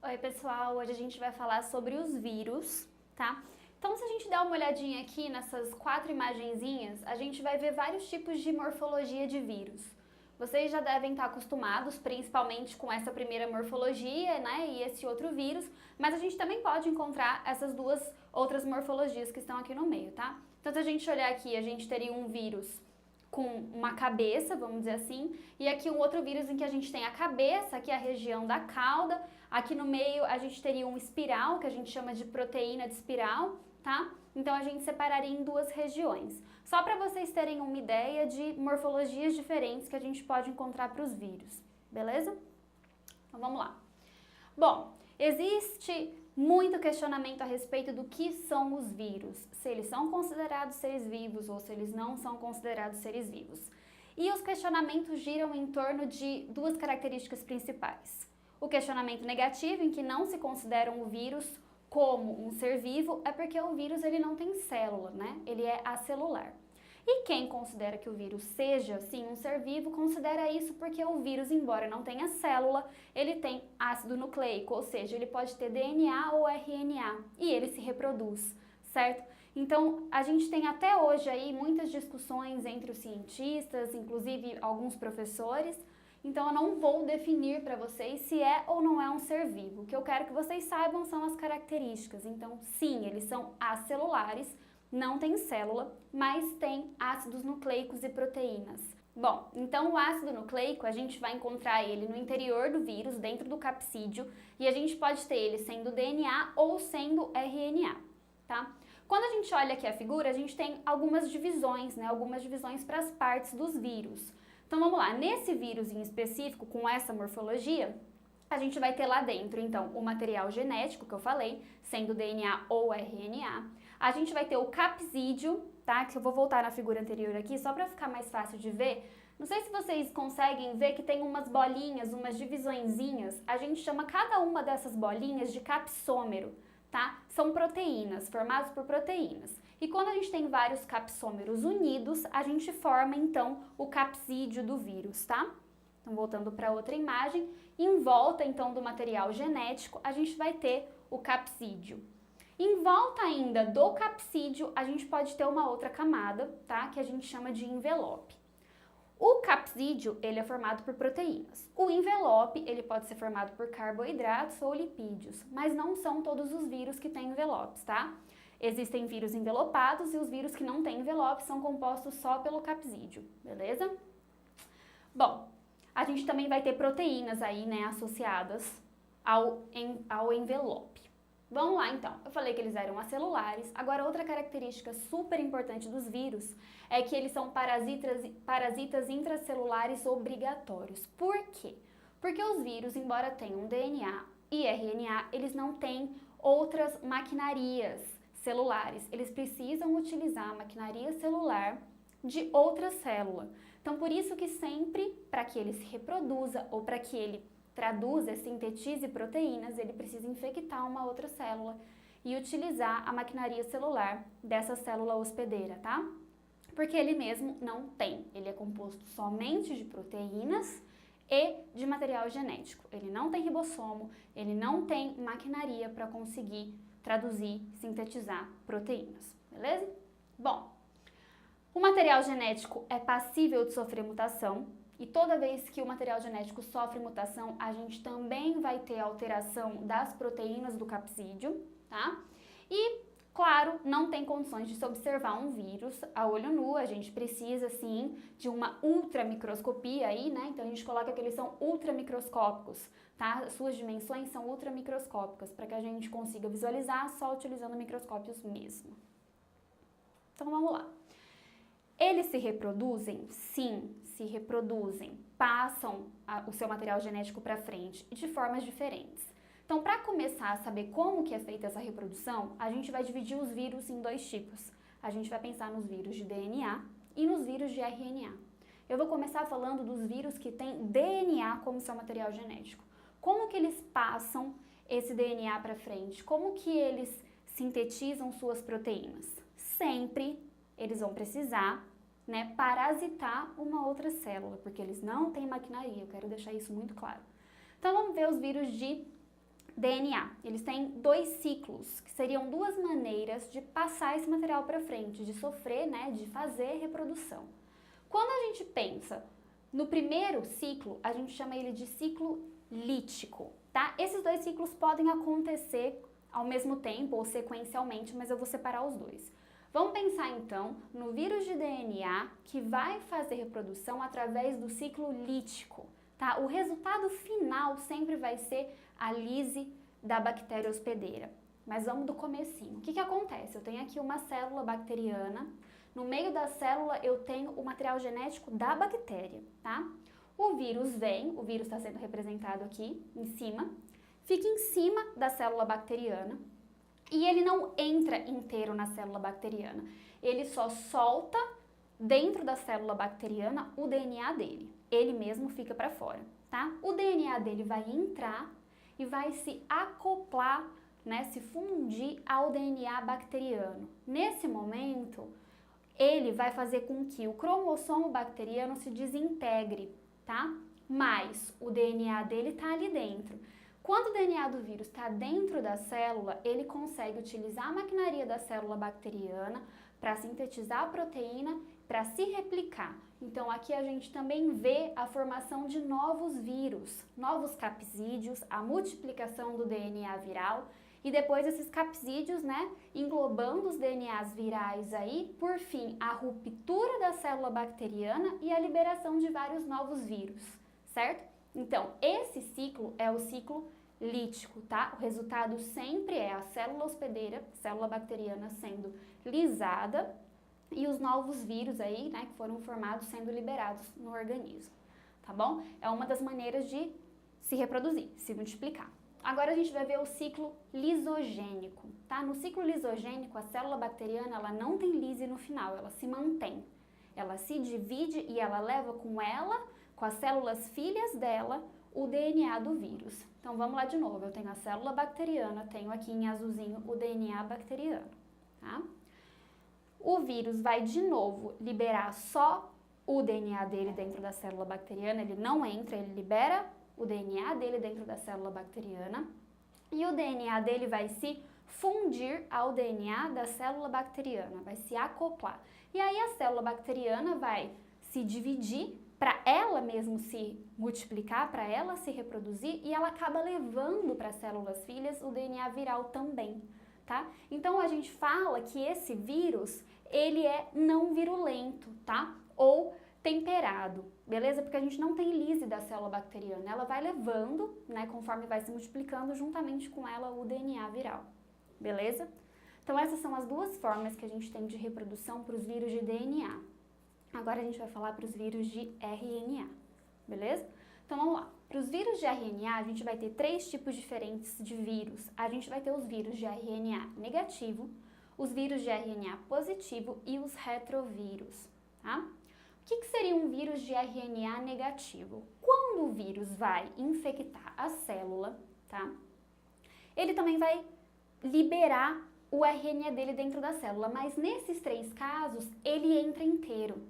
Oi pessoal, hoje a gente vai falar sobre os vírus, tá? Então se a gente der uma olhadinha aqui nessas 4 imagenzinhas, a gente vai ver vários tipos de morfologia de vírus. Vocês já devem estar acostumados, principalmente com essa primeira morfologia, né, e esse outro vírus, mas a gente também pode encontrar essas duas outras morfologias que estão aqui no meio, tá? Então se a gente olhar aqui, a gente teria um vírus com uma cabeça, vamos dizer assim, e aqui um outro vírus em que a gente tem a cabeça, aqui a região da cauda, aqui no meio a gente teria um espiral, que a gente chama de proteína de espiral, tá? Então a gente separaria em duas regiões. Só para vocês terem uma ideia de morfologias diferentes que a gente pode encontrar para os vírus, beleza? Então vamos lá. Bom, existe muito questionamento a respeito do que são os vírus, se eles são considerados seres vivos ou se eles não são considerados seres vivos. E os questionamentos giram em torno de duas características principais. O questionamento negativo, em que não se considera o vírus como um ser vivo, é porque o vírus ele não tem célula, né? Ele é acelular. E quem considera que o vírus seja, sim, um ser vivo, considera isso porque o vírus, embora não tenha célula, ele tem ácido nucleico, ou seja, ele pode ter DNA ou RNA, e ele se reproduz, certo? Então, a gente tem até hoje aí muitas discussões entre os cientistas, inclusive alguns professores, então eu não vou definir para vocês se é ou não é um ser vivo. O que eu quero que vocês saibam são as características. Então, sim, eles são acelulares, não tem célula, mas tem ácidos nucleicos e proteínas. Bom, então o ácido nucleico a gente vai encontrar ele no interior do vírus, dentro do capsídeo, e a gente pode ter ele sendo DNA ou sendo RNA, tá? Quando a gente olha aqui a figura, a gente tem algumas divisões, né? Algumas divisões para as partes dos vírus. Então vamos lá, nesse vírus em específico, com essa morfologia, a gente vai ter lá dentro, então, o material genético que eu falei, sendo DNA ou RNA. A gente vai ter o capsídeo, tá? Que eu vou voltar na figura anterior aqui, só para ficar mais fácil de ver. Não sei se vocês conseguem ver que tem umas bolinhas, umas divisõezinhas. A gente chama cada uma dessas bolinhas de capsômero, tá? São proteínas, formadas por proteínas. E quando a gente tem vários capsômeros unidos, a gente forma, então, o capsídeo do vírus, tá? Então, voltando para outra imagem, em volta, então, do material genético, a gente vai ter o capsídeo. Em volta ainda do capsídeo, a gente pode ter uma outra camada, tá? Que a gente chama de envelope. O capsídeo, ele é formado por proteínas. O envelope, ele pode ser formado por carboidratos ou lipídios, mas não são todos os vírus que têm envelopes, tá? Existem vírus envelopados e os vírus que não têm envelope são compostos só pelo capsídeo, beleza? Bom, a gente também vai ter proteínas aí, né, associadas ao envelope. Vamos lá então, eu falei que eles eram acelulares, agora outra característica super importante dos vírus é que eles são parasitas intracelulares obrigatórios. Por quê? Porque os vírus, embora tenham DNA e RNA, eles não têm outras maquinarias celulares, eles precisam utilizar a maquinaria celular de outra célula. Então por isso que sempre, para que ele se reproduza ou para que ele traduza, sintetize proteínas, ele precisa infectar uma outra célula e utilizar a maquinaria celular dessa célula hospedeira, tá? Porque ele mesmo não tem, ele é composto somente de proteínas e de material genético. Ele não tem ribossomo, ele não tem maquinaria para conseguir traduzir, sintetizar proteínas, beleza? Bom, o material genético é passível de sofrer mutação, e toda vez que o material genético sofre mutação, a gente também vai ter alteração das proteínas do capsídeo, tá? E, claro, não tem condições de se observar um vírus a olho nu, a gente precisa, sim, de uma ultramicroscopia aí, né? Então, a gente coloca que eles são ultramicroscópicos, tá? Suas dimensões são ultramicroscópicas, para que a gente consiga visualizar só utilizando microscópios mesmo. Então, vamos lá. Eles se reproduzem? Sim, se reproduzem, passam o seu material genético para frente de formas diferentes. Então, para começar a saber como que é feita essa reprodução, a gente vai dividir os vírus em dois tipos. A gente vai pensar nos vírus de DNA e nos vírus de RNA. Eu vou começar falando dos vírus que têm DNA como seu material genético. Como que eles passam esse DNA para frente? Como que eles sintetizam suas proteínas? Sempre eles vão precisar, né, parasitar uma outra célula, porque eles não têm maquinaria, eu quero deixar isso muito claro. Então vamos ver os vírus de DNA. Eles têm 2 ciclos, que seriam 2 maneiras de passar esse material para frente, de sofrer, né, de fazer reprodução. Quando a gente pensa no primeiro ciclo, a gente chama ele de ciclo lítico, tá? Esses 2 ciclos podem acontecer ao mesmo tempo ou sequencialmente, mas eu vou separar os 2. Vamos pensar então no vírus de DNA que vai fazer reprodução através do ciclo lítico, tá? O resultado final sempre vai ser a lise da bactéria hospedeira. Mas vamos do comecinho. O que acontece? Eu tenho aqui uma célula bacteriana. No meio da célula eu tenho o material genético da bactéria, tá? O vírus vem, o vírus está sendo representado aqui em cima, fica em cima da célula bacteriana e ele não entra inteiro na célula bacteriana. Ele só solta dentro da célula bacteriana o DNA dele. Ele mesmo fica para fora, tá? O DNA dele vai entrar e vai se acoplar, né, se fundir ao DNA bacteriano. Nesse momento, ele vai fazer com que o cromossomo bacteriano se desintegre, tá? Mas o DNA dele está ali dentro. Quando o DNA do vírus está dentro da célula, ele consegue utilizar a maquinaria da célula bacteriana para sintetizar a proteína, para se replicar. Então aqui a gente também vê a formação de novos vírus, novos capsídeos, a multiplicação do DNA viral e depois esses capsídeos, né, englobando os DNAs virais aí, por fim, a ruptura da célula bacteriana e a liberação de vários novos vírus, certo? Então, esse ciclo é o ciclo lítico, tá? O resultado sempre é a célula hospedeira, célula bacteriana sendo lisada e os novos vírus aí, né, que foram formados sendo liberados no organismo, tá bom? É uma das maneiras de se reproduzir, se multiplicar. Agora a gente vai ver o ciclo lisogênico, tá? No ciclo lisogênico, a célula bacteriana, ela não tem lise no final, ela se mantém. Ela se divide e ela leva com ela, com as células filhas dela, o DNA do vírus. Então vamos lá de novo, eu tenho a célula bacteriana, tenho aqui em azulzinho o DNA bacteriano, tá? O vírus vai de novo liberar só o DNA dele dentro da célula bacteriana, ele não entra, ele libera o DNA dele dentro da célula bacteriana e o DNA dele vai se fundir ao DNA da célula bacteriana, vai se acoplar. E aí a célula bacteriana vai se dividir para ela mesmo se multiplicar, para ela se reproduzir e ela acaba levando para as células filhas o DNA viral também, tá? Então a gente fala que esse vírus, ele é não virulento, tá? Ou temperado, beleza? Porque a gente não tem lise da célula bacteriana, ela vai levando, né, conforme vai se multiplicando, juntamente com ela o DNA viral, beleza? Então essas são as 2 formas que a gente tem de reprodução para os vírus de DNA. Agora a gente vai falar para os vírus de RNA, beleza? Então vamos lá. Para os vírus de RNA, a gente vai ter 3 tipos diferentes de vírus. A gente vai ter os vírus de RNA negativo, os vírus de RNA positivo e os retrovírus, tá? O que seria um vírus de RNA negativo? Quando o vírus vai infectar a célula, tá? Ele também vai liberar o RNA dele dentro da célula, mas nesses 3 casos, ele entra inteiro,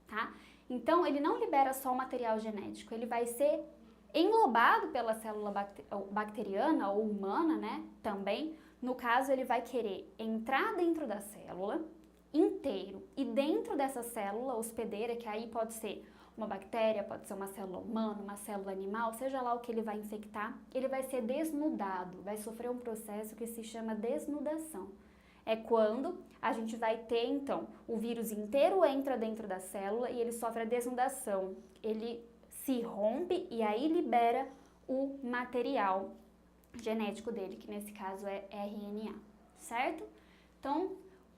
tá? Então, ele não libera só o material genético, ele vai ser englobado pela célula bacteriana ou humana, né? Também, no caso, ele vai querer entrar dentro da célula inteiro e dentro dessa célula hospedeira, que aí pode ser uma bactéria, pode ser uma célula humana, uma célula animal, seja lá o que ele vai infectar, ele vai ser desnudado, vai sofrer um processo que se chama desnudação. É quando a gente vai ter, então, o vírus inteiro entra dentro da célula e ele sofre a desnudação. Ele se rompe e aí libera o material genético dele, que nesse caso é RNA, certo? Então,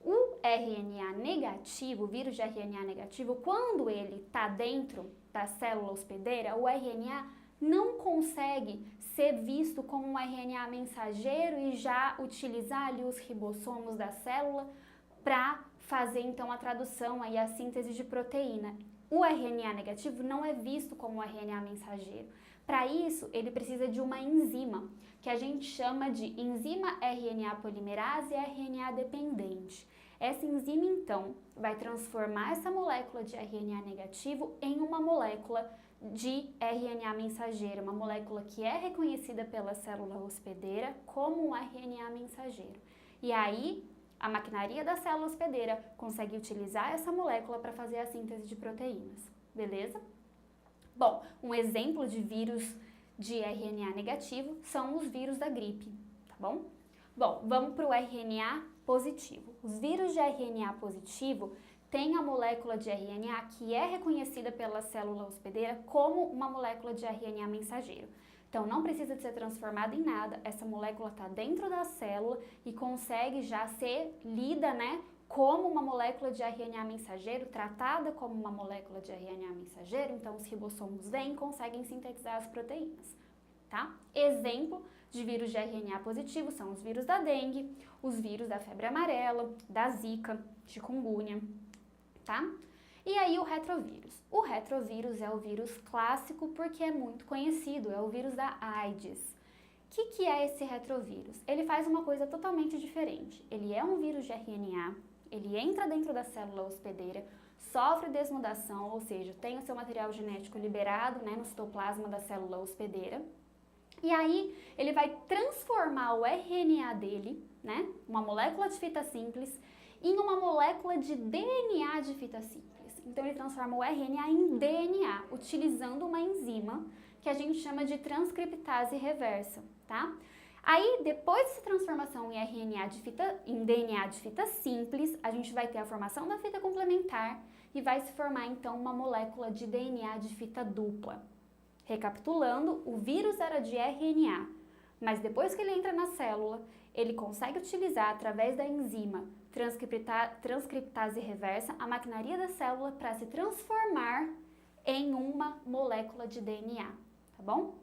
o RNA negativo, o vírus de RNA negativo, quando ele está dentro da célula hospedeira, o RNA não consegue ser visto como um RNA mensageiro e já utilizar ali os ribossomos da célula para fazer então a tradução e a síntese de proteína. O RNA negativo não é visto como um RNA mensageiro. Para isso, ele precisa de uma enzima, que a gente chama de enzima RNA polimerase RNA dependente. Essa enzima, então, vai transformar essa molécula de RNA negativo em uma molécula de RNA mensageiro, uma molécula que é reconhecida pela célula hospedeira como um RNA mensageiro. E aí, a maquinaria da célula hospedeira consegue utilizar essa molécula para fazer a síntese de proteínas, beleza? Bom, um exemplo de vírus de RNA negativo são os vírus da gripe, tá bom? Bom, vamos para o RNA positivo. Os vírus de RNA positivo têm a molécula de RNA que é reconhecida pela célula hospedeira como uma molécula de RNA mensageiro. Então, não precisa de ser transformada em nada, essa molécula está dentro da célula e consegue já ser lida, né, como uma molécula de RNA mensageiro, tratada como uma molécula de RNA mensageiro, então os ribossomos vêm e conseguem sintetizar as proteínas, tá? Exemplo de vírus de RNA positivo são os vírus da dengue, os vírus da febre amarela, da zika, chikungunya, tá? E aí o retrovírus. O retrovírus é o vírus clássico porque é muito conhecido, é o vírus da AIDS. O que é esse retrovírus? Ele faz uma coisa totalmente diferente. Ele é um vírus de RNA, ele entra dentro da célula hospedeira, sofre desnudação, ou seja, tem o seu material genético liberado, né, no citoplasma da célula hospedeira. E aí ele vai transformar o RNA dele, né, uma molécula de fita simples, em uma molécula de DNA de fita simples. Então ele transforma o RNA em DNA, utilizando uma enzima que a gente chama de transcriptase reversa, tá? Aí, depois dessa transformação em DNA de fita simples, a gente vai ter a formação da fita complementar e vai se formar, então, uma molécula de DNA de fita dupla. Recapitulando, o vírus era de RNA, mas depois que ele entra na célula, ele consegue utilizar, através da enzima transcriptase reversa, a maquinaria da célula para se transformar em uma molécula de DNA, tá bom?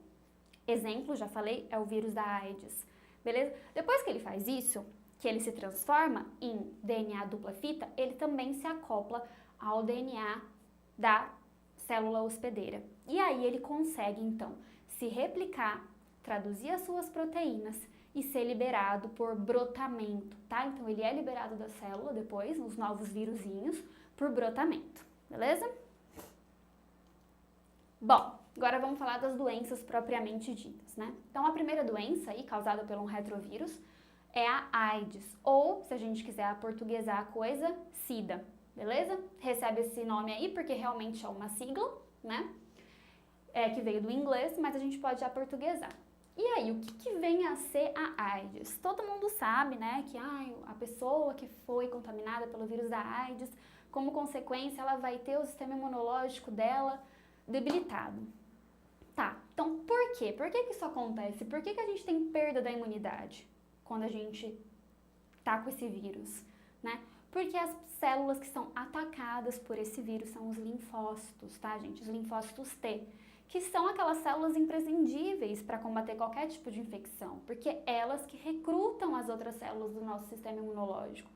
Exemplo, já falei, é o vírus da AIDS, beleza? Depois que ele faz isso, que ele se transforma em DNA dupla fita, ele também se acopla ao DNA da célula hospedeira. E aí ele consegue, então, se replicar, traduzir as suas proteínas e ser liberado por brotamento, tá? Então ele é liberado da célula depois, nos novos vírusinhos, por brotamento, beleza? Bom, agora vamos falar das doenças propriamente ditas, né? Então a primeira doença aí, causada por um retrovírus, é a AIDS, ou, se a gente quiser aportuguesar a coisa, SIDA, beleza? Recebe esse nome aí porque realmente é uma sigla, né? Que veio do inglês, mas a gente pode aportuguesar. E aí, o que vem a ser a AIDS? Todo mundo sabe, né, que a pessoa que foi contaminada pelo vírus da AIDS, como consequência, ela vai ter o sistema imunológico dela debilitado. Tá, então por quê? Por que isso acontece? Por que a gente tem perda da imunidade quando a gente tá com esse vírus, né? Porque as células que são atacadas por esse vírus são os linfócitos, tá, gente? Os linfócitos T, que são aquelas células imprescindíveis para combater qualquer tipo de infecção, porque elas que recrutam as outras células do nosso sistema imunológico,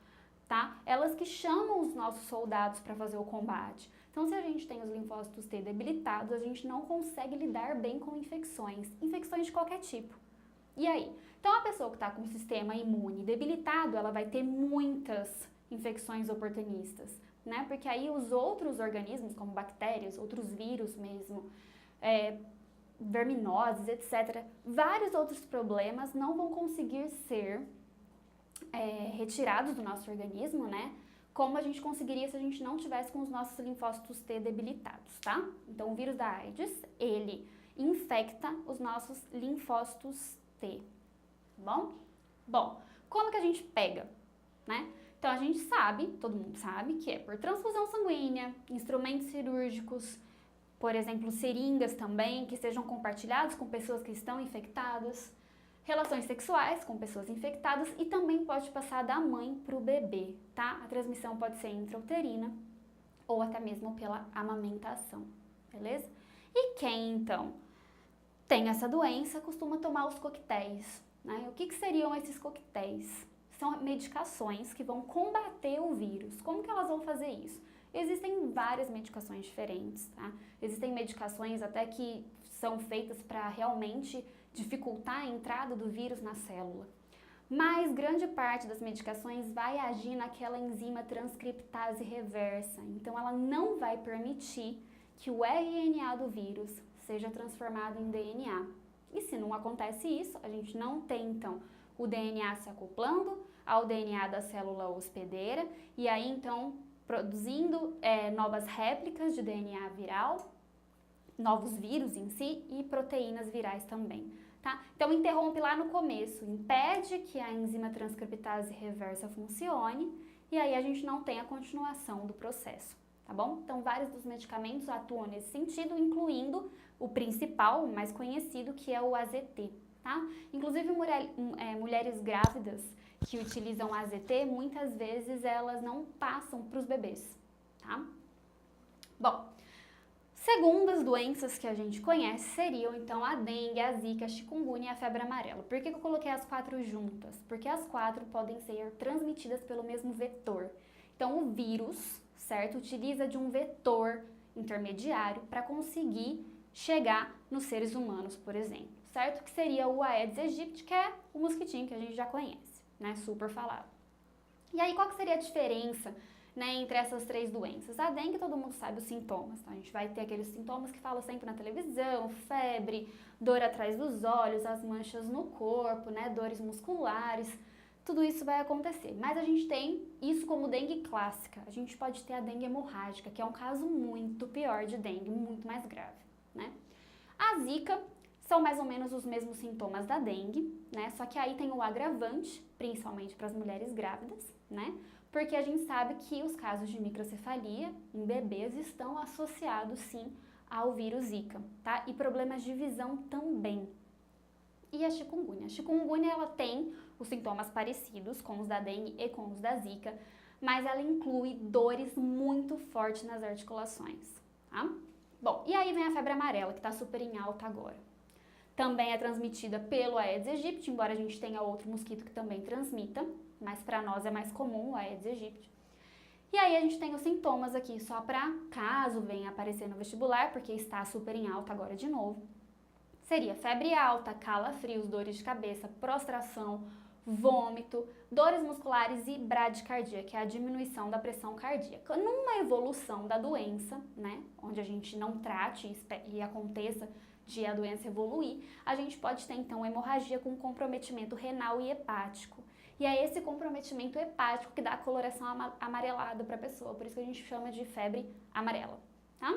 tá? Elas que chamam os nossos soldados para fazer o combate. Então, se a gente tem os linfócitos T debilitados, a gente não consegue lidar bem com infecções de qualquer tipo. E aí? Então, a pessoa que está com o sistema imune debilitado, ela vai ter muitas infecções oportunistas, né? Porque aí os outros organismos, como bactérias, outros vírus mesmo, verminoses, etc., vários outros problemas não vão conseguir ser retirados do nosso organismo, né? Como a gente conseguiria se a gente não tivesse com os nossos linfócitos T debilitados, tá? Então, o vírus da AIDS, ele infecta os nossos linfócitos T, tá bom? Bom, como que a gente pega, né? Então, a gente sabe, todo mundo sabe, que é por transfusão sanguínea, instrumentos cirúrgicos, por exemplo, seringas também, que sejam compartilhados com pessoas que estão infectadas, relações sexuais com pessoas infectadas e também pode passar da mãe para o bebê, tá? A transmissão pode ser intrauterina ou até mesmo pela amamentação, beleza? E quem, então, tem essa doença costuma tomar os coquetéis, né? O que seriam esses coquetéis? São medicações que vão combater o vírus. Como que elas vão fazer isso? Existem várias medicações diferentes, tá? Existem medicações até que são feitas para realmente dificultar a entrada do vírus na célula. Mas grande parte das medicações vai agir naquela enzima transcriptase reversa. Então, ela não vai permitir que o RNA do vírus seja transformado em DNA. E se não acontece isso, a gente não tem, então, o DNA se acoplando ao DNA da célula hospedeira e aí, então, produzindo novas réplicas de DNA viral, novos vírus em si e proteínas virais também, tá? Então, interrompe lá no começo, impede que a enzima transcriptase reversa funcione e aí a gente não tem a continuação do processo, tá bom? Então, vários dos medicamentos atuam nesse sentido, incluindo o principal, o mais conhecido, que é o AZT, tá? Inclusive, mulheres grávidas que utilizam AZT, muitas vezes elas não passam para os bebês, tá? Bom, segundas doenças que a gente conhece seriam, então, a dengue, a zika, a chikungunya e a febre amarela. Por que eu coloquei as 4 juntas? Porque as 4 podem ser transmitidas pelo mesmo vetor. Então, o vírus, certo, utiliza de um vetor intermediário para conseguir chegar nos seres humanos, por exemplo, certo? Que seria o Aedes aegypti, que é o mosquitinho que a gente já conhece, né? Super falado. E aí, qual que seria a diferença, né, entre essas 3 doenças? A dengue, todo mundo sabe os sintomas, tá? A gente vai ter aqueles sintomas que falam sempre na televisão, febre, dor atrás dos olhos, as manchas no corpo, né, dores musculares, tudo isso vai acontecer. Mas a gente tem isso como dengue clássica, a gente pode ter a dengue hemorrágica, que é um caso muito pior de dengue, muito mais grave, né? A zika são mais ou menos os mesmos sintomas da dengue, né? Só que aí tem o agravante, principalmente para as mulheres grávidas, né? Porque a gente sabe que os casos de microcefalia em bebês estão associados, sim, ao vírus Zika, tá? E problemas de visão também. E a chikungunya? A chikungunya, ela tem os sintomas parecidos com os da dengue e com os da Zika, mas ela inclui dores muito fortes nas articulações, tá? Bom, e aí vem a febre amarela, que está super em alta agora. Também é transmitida pelo Aedes aegypti, embora a gente tenha outro mosquito que também transmita, mas para nós é mais comum o Aedes aegypti. E aí a gente tem os sintomas aqui só para caso venha aparecer no vestibular, porque está super em alta agora de novo. Seria febre alta, calafrios, dores de cabeça, prostração, vômito, dores musculares e bradicardia, que é a diminuição da pressão cardíaca. Numa evolução da doença, né, onde a gente não trate e aconteça de a doença evoluir, a gente pode ter então hemorragia com comprometimento renal e hepático. E é esse comprometimento hepático que dá a coloração amarelada para a pessoa, por isso que a gente chama de febre amarela, tá?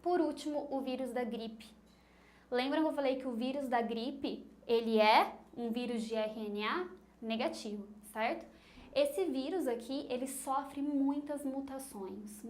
Por último, o vírus da gripe. Lembram que eu falei que o vírus da gripe, ele é um vírus de RNA negativo, certo? Esse vírus aqui, ele sofre muitas mutações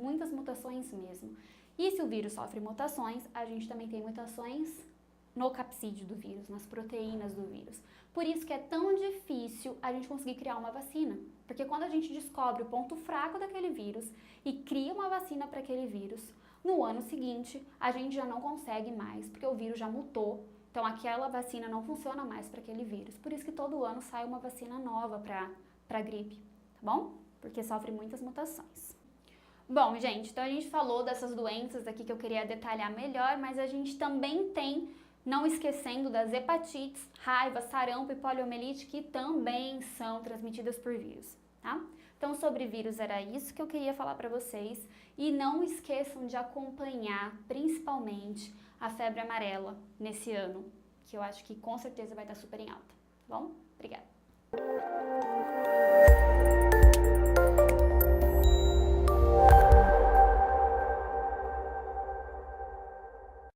mesmo. E se o vírus sofre mutações, a gente também tem mutações no capsídeo do vírus, nas proteínas do vírus. Por isso que é tão difícil a gente conseguir criar uma vacina. Porque quando a gente descobre o ponto fraco daquele vírus e cria uma vacina para aquele vírus, no ano seguinte a gente já não consegue mais, porque o vírus já mutou. Então aquela vacina não funciona mais para aquele vírus. Por isso que todo ano sai uma vacina nova para gripe, tá bom? Porque sofre muitas mutações. Bom, gente, então a gente falou dessas doenças aqui que eu queria detalhar melhor, mas a gente também tem, não esquecendo das hepatites, raiva, sarampo e poliomielite, que também são transmitidas por vírus, tá? Então, sobre vírus era isso que eu queria falar para vocês. E não esqueçam de acompanhar, principalmente, a febre amarela nesse ano, que eu acho que com certeza vai estar super em alta, tá bom? Obrigada!